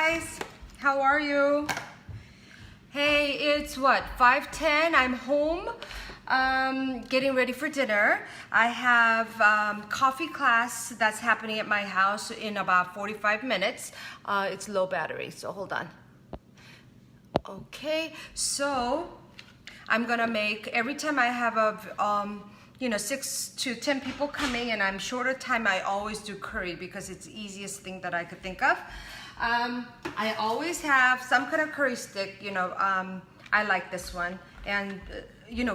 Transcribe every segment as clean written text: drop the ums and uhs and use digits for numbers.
guys, how are you? Hey, it's what, 5:10. I'm home getting ready for dinner. I have coffee class that's happening at my house in about 45 minutes. It's low battery, so hold on. Okay, so I'm gonna make, every time I have a 6 to 10 people coming and I'm short of time, I always do curry because it's the easiest thing that I could think of. I always have some kind of curry stick, I like this one. And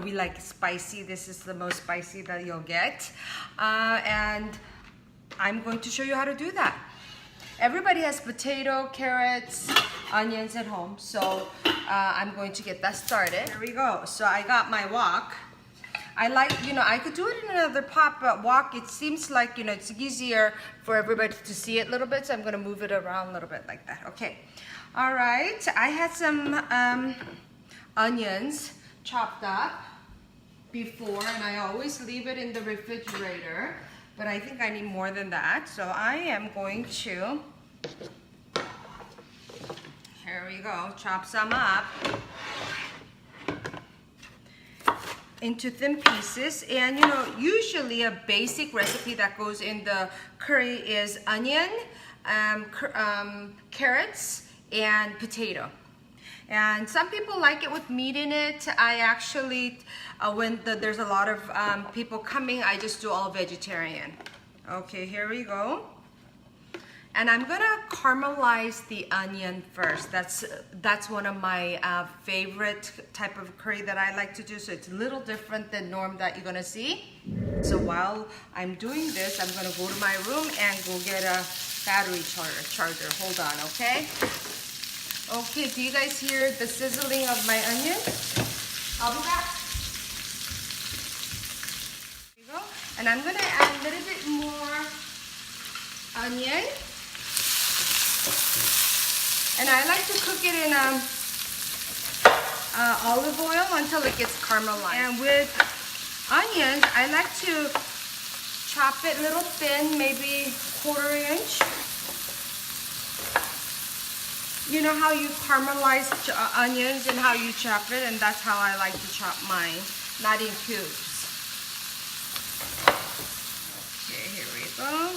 we like spicy. This is the most spicy that you'll get. And I'm going to show you how to do that. Everybody has potato, carrots, onions at home. So I'm going to get that started. Here we go. So I got my wok. I like, I could do it in another pot, but wok, it seems like, it's easier for everybody to see it a little bit, so I'm gonna move it around a little bit like that. Okay, all right, I had some onions chopped up before, and I always leave it in the refrigerator, but I think I need more than that, so I am going to, here we go, chop some up into thin pieces. And usually a basic recipe that goes in the curry is onion, carrots, and potato. And some people like it with meat in it. I actually, when there's a lot of people coming, I just do all vegetarian. Okay, here we go. And I'm gonna caramelize the onion first. That's one of my favorite type of curry that I like to do. So it's a little different than norm that you're gonna see. So while I'm doing this, I'm gonna go to my room and go get a battery charger. Hold on, okay? Okay, do you guys hear the sizzling of my onion? I'll be back. Here we go. And I'm gonna add a little bit more onion. And I like to cook it in olive oil until it gets caramelized. And with onions, I like to chop it a little thin, maybe 1/4 inch. You know how you caramelize onions and how you chop it, and that's how I like to chop mine, not in cubes. Okay, here we go.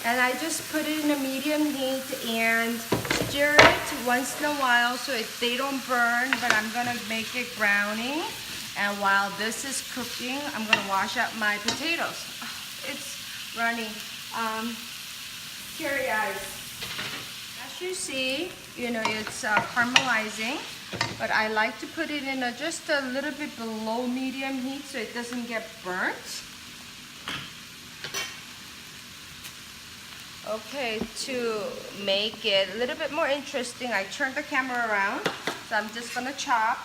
And I just put it in a medium heat and stir it once in a while so they don't burn, but I'm gonna make it browning. And while this is cooking, I'm gonna wash up my potatoes. It's running. Cherry eyes. As you see, it's caramelizing, but I like to put it in just a little bit below medium heat so it doesn't get burnt. Okay, to make it a little bit more interesting, I turned the camera around. So I'm just gonna chop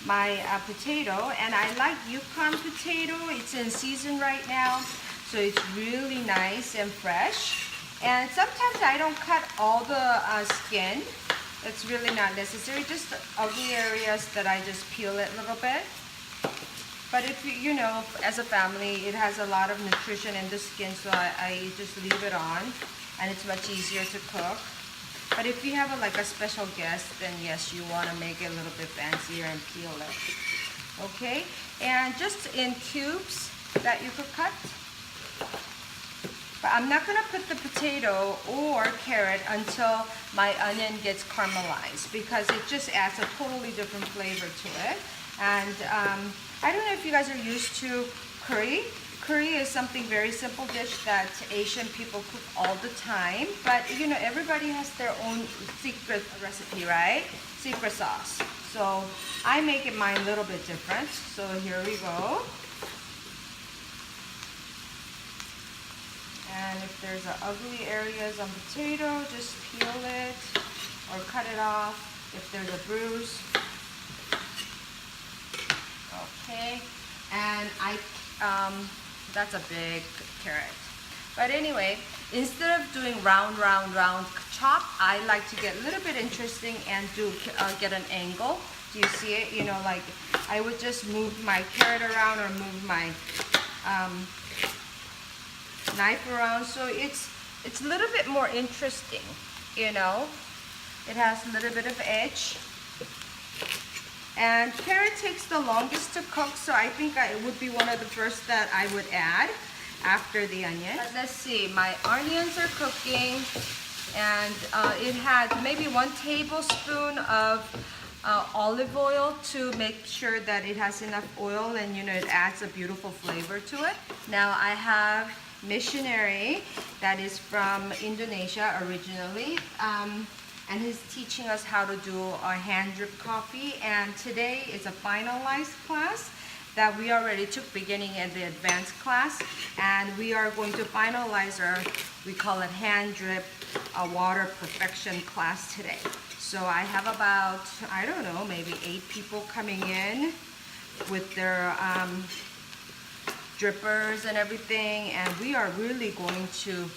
my potato, and I like Yukon potato. It's in season right now, so it's really nice and fresh. And sometimes I don't cut all the skin. That's really not necessary, just the ugly areas that I just peel it a little bit. But if as a family, it has a lot of nutrition in the skin, so I just leave it on, and it's much easier to cook. But if you have a special guest, then yes, you want to make it a little bit fancier and peel it. Okay, and just in cubes that you could cut. But I'm not going to put the potato or carrot until my onion gets caramelized, because it just adds a totally different flavor to it. And I don't know if you guys are used to curry. Curry is something very simple dish that Asian people cook all the time. But everybody has their own secret recipe, right? Secret sauce. So I make it mine a little bit different. So here we go. And if there's ugly areas on potato, just peel it or cut it off. If there's a bruise. Okay, and that's a big carrot. But anyway, instead of doing round chop, I like to get a little bit interesting and get an angle. Do you see it? I would just move my carrot around or move my knife around. So it's a little bit more interesting, you know. It has a little bit of edge. And carrot takes the longest to cook, so I think it would be one of the first that I would add after the onion. But let's see, my onions are cooking, and it had maybe 1 tablespoon of olive oil to make sure that it has enough oil, and you know, it adds a beautiful flavor to it. Now I have missionary that is from Indonesia originally. And he's teaching us how to do a hand drip coffee, and today is a finalized class that we already took beginning and the advanced class, and we are going to finalize our, we call it hand drip water perfection class today. So I have about, I don't know, maybe 8 people coming in with their drippers and everything, and we are really going to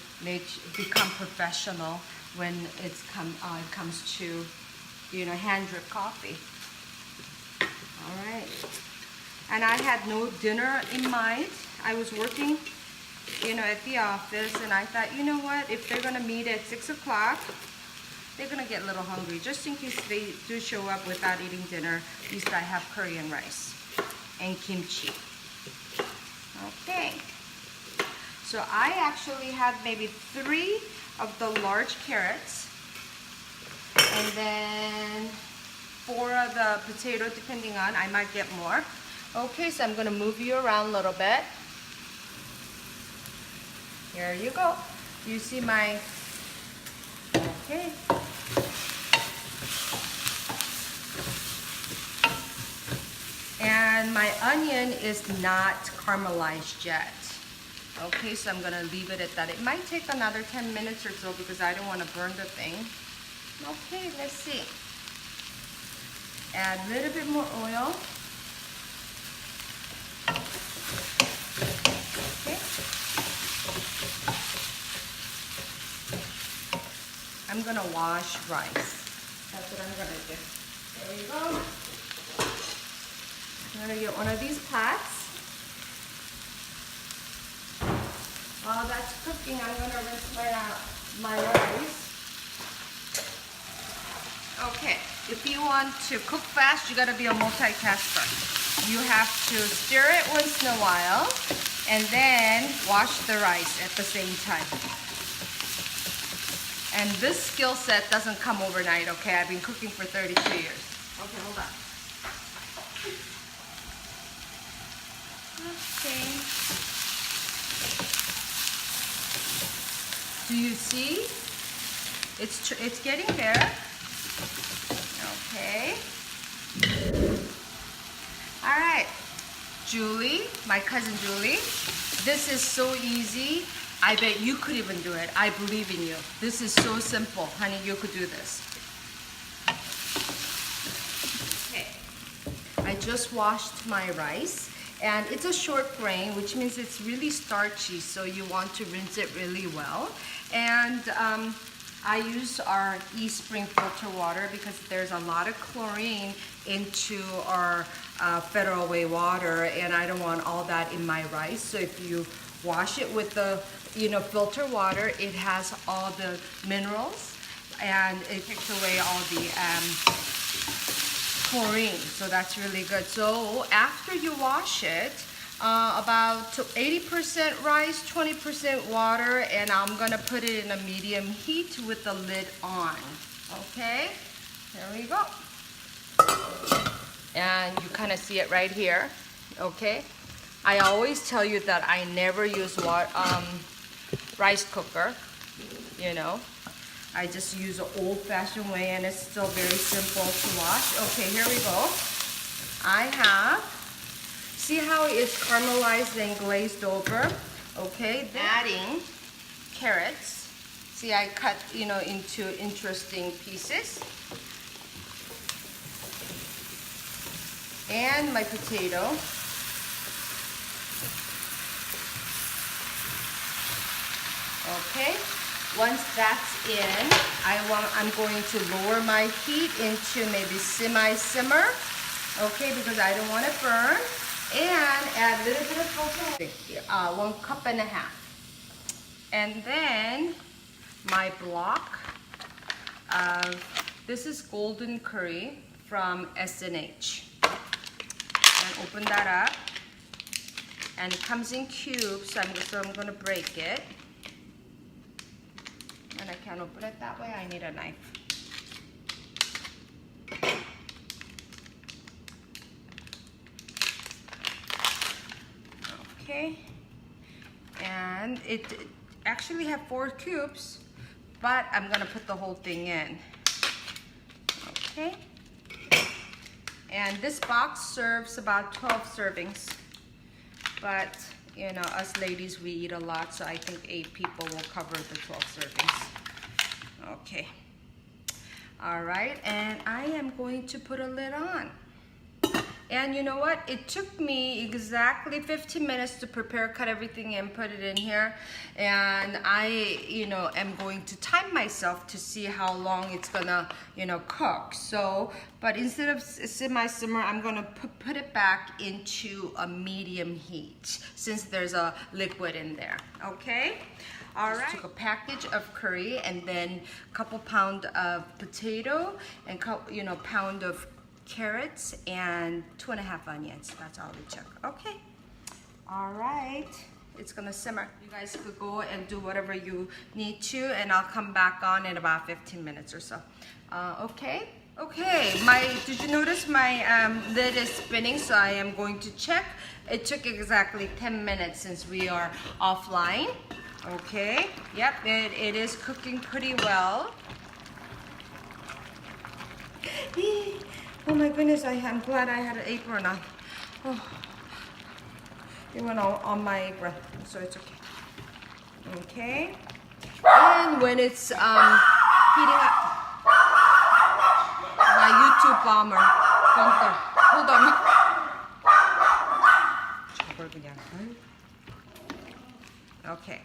become professional when it comes to, you know, hand drip coffee. All right. And I had no dinner in mind. I was working, you know, at the office, and I thought, you know what, if they're gonna meet at 6 o'clock, they're gonna get a little hungry. Just in case they do show up without eating dinner, at least I have Korean rice and kimchi. Okay. So I actually had maybe 3 of the large carrots, and then 4 of the potato, depending on, I might get more. Okay, so I'm gonna move you around a little bit. Here you go. You see my, okay. And my onion is not caramelized yet. Okay, so I'm gonna leave it at that. It might take another 10 minutes or so because I don't want to burn the thing. Okay, let's see. Add a little bit more oil. Okay. I'm gonna wash rice. That's what I'm gonna do. There you go. I'm gonna get one of these pots. While that's cooking, I'm gonna rinse my rice. Okay, if you want to cook fast, you gotta be a multitasker. You have to stir it once in a while, and then wash the rice at the same time. And this skill set doesn't come overnight, okay? I've been cooking for 32 years. Okay, hold on. Okay. Do you see? It's getting there. Okay. All right. Julie, my cousin Julie, this is so easy. I bet you could even do it. I believe in you. This is so simple. Honey, you could do this. Okay. I just washed my rice. And it's a short grain, which means it's really starchy, so you want to rinse it really well. And I use our Spring filter water because there's a lot of chlorine into our Federal Way water, and I don't want all that in my rice. So if you wash it with the, you know, filter water, it has all the minerals and it takes away all the chlorine, so that's really good. So after you wash it, about 80% rice, 20% water, and I'm gonna put it in a medium heat with the lid on. Okay, there we go. And you kind of see it right here. Okay, I always tell you that I never use rice cooker, you know. I just use an old-fashioned way, and it's still very simple to wash. Okay, here we go. I have, see how it's caramelized and glazed over? Okay, then adding carrots. See, I cut, you know, into interesting pieces. And my potato. Okay. Once that's in, I'm going to lower my heat into maybe semi-simmer, okay, because I don't want it burn, and add a little bit of filter, 1.5 cups. And then my block of, this is golden curry from S&H. And open that up. And it comes in cubes, so I'm gonna break it. And I can't open it that way, I need a knife. Okay, and it actually have 4 cubes, but I'm gonna put the whole thing in. Okay, and this box serves about 12 servings, but you know, us ladies, we eat a lot, so I think 8 people will cover the 12 servings. Okay, all right, and I am going to put a lid on. And you know what? It took me exactly 15 minutes to prepare, cut everything and put it in here. And I, you know, am going to time myself to see how long it's gonna, you know, cook. So, but instead of semi-simmer, I'm gonna put it back into a medium heat since there's a liquid in there, okay? All right. Took a package of curry and then a couple pound of potato and, you know, pound of carrots and 2.5 onions. That's all we took. Okay. All right. It's gonna simmer. You guys could go and do whatever you need to, and I'll come back on in about 15 minutes or so. Okay. Okay. Did you notice my lid is spinning? So I am going to check. It took exactly 10 minutes since we are offline. Okay. Yep. It is cooking pretty well. Oh my goodness, I'm glad I had an apron on. Oh, it went all on my apron, so it's okay. Okay, and when it's heating up, my YouTube bomber, Gunther, hold on. Okay,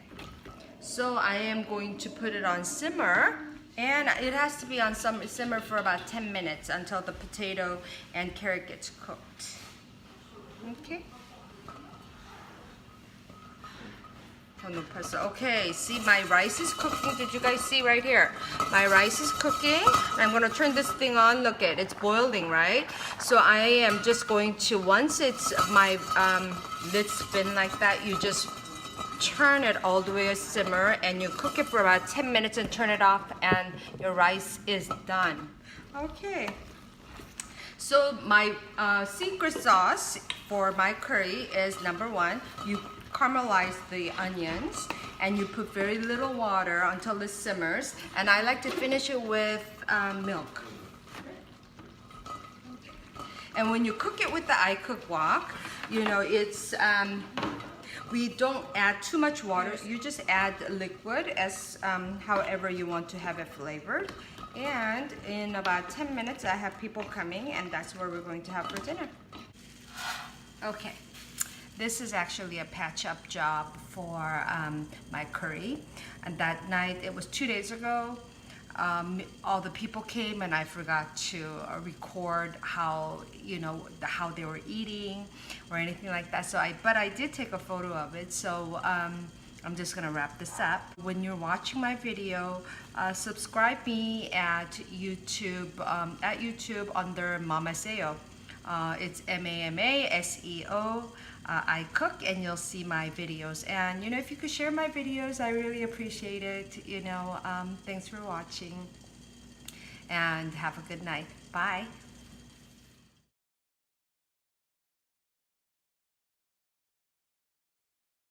so I am going to put it on simmer. And it has to be on simmer for about 10 minutes until the potato and carrot gets cooked. Okay. Okay, see my rice is cooking. Did you guys see right here? My rice is cooking. I'm gonna turn this thing on. Look it's boiling, right? So I am just going to, once it's my lid spin like that, you just turn it all the way to simmer and you cook it for about 10 minutes and turn it off and your rice is done. Okay, so my secret sauce for my curry is number 1, you caramelize the onions and you put very little water until it simmers, and I like to finish it with milk. And when you cook it with the Icook wok, you know, it's we don't add too much water. You just add liquid as however you want to have it flavored. And in about 10 minutes, I have people coming, and that's where we're going to have for dinner. Okay, this is actually a patch-up job for my curry. And that night, it was 2 days ago, all the people came and I forgot to record how, you know, how they were eating or anything like that. So but I did take a photo of it. So I'm just gonna wrap this up. When you're watching my video, subscribe me at YouTube under Mama Seo. It's MAMASEO. I cook, and you'll see my videos. And you know, if you could share my videos, I really appreciate it. You know, thanks for watching, and have a good night. Bye.